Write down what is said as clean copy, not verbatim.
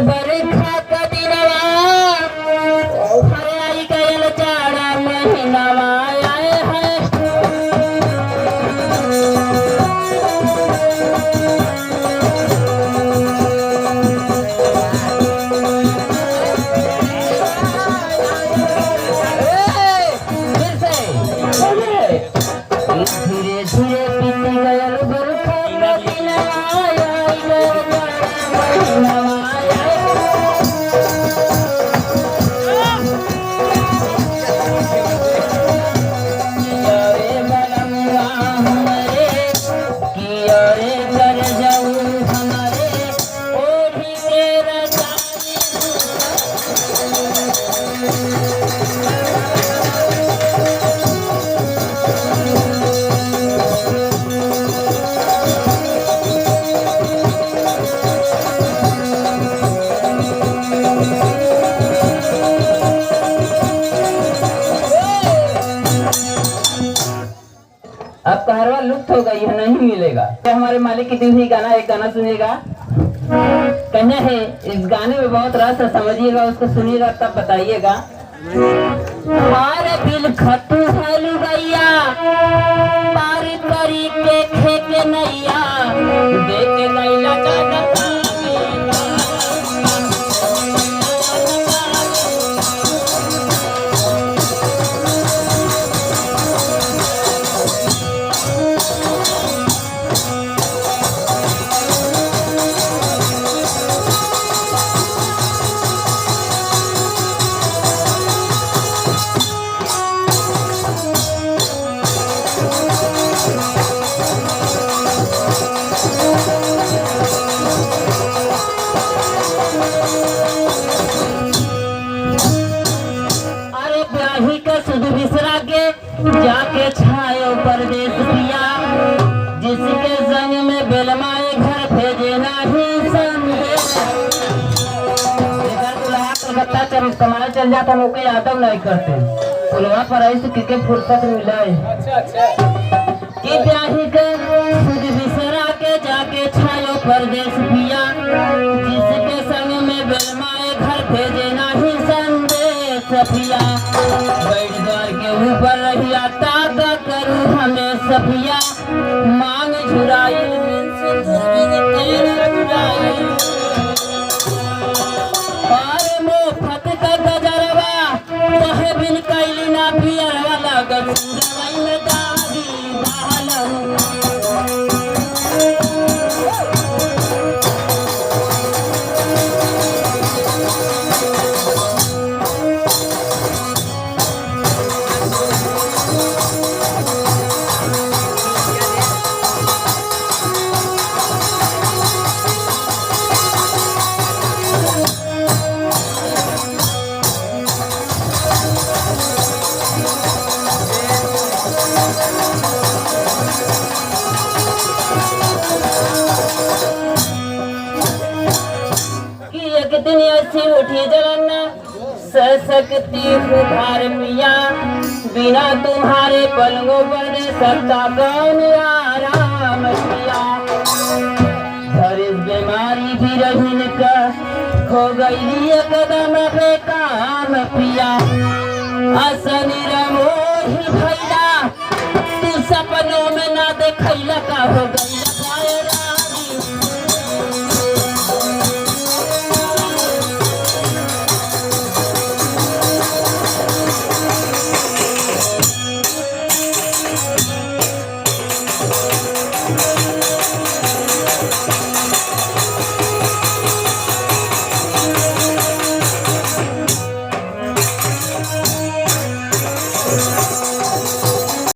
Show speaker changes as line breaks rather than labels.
बरखा का दिनवा आई गयल जाड़ा महीनावा आए है धीरे धीरे बीती गयल बरखा का दिनवा आई गयल जाड़ा महीनावा अब कहरवा लुप्त हो गई है, नहीं मिलेगा। तो हमारे मालिक की दी हुई गाना एक गाना सुनिएगा। कहना है इस गाने में बहुत रस है, समझिएगा, उसको सुनिएगा तब बताइएगा। हमारे बिल खतु है लुगैया पार करी के खेके नैया देखे गैला चाचा जाके छायो परदेश पिया जिसके संग में बेलमाए घर भेजे नहीं संदेश कलकत्ता चल कमाए चल जाता मौके यादव नहीं करते पुलवा पर ऐसे किके फुर्सत मिला कि ब्याही के खुद बिसरा के जाके छायो परदेश पिया जिसके संग में बेलमाए घर भेजे नहीं संदेश पिया बैठ द्वार के ऊपर रहिया ताका करूं हमें सफिया मांग झुराई और मोफत का गजरवा कहे बिन कैली ना पियरवा लागत सुरवई में दादी बहलहूं दिन ऐसी उठी जलन ससकती हूँ भार पिया बिना तुम्हारे पलंगों पर दे सकता कौन आराम पिया घर इस बीमारी भी रहीन का खो गई कदम पे काम पिया असनी रमोही भैया तू सपनों में ना देखैला का हो गई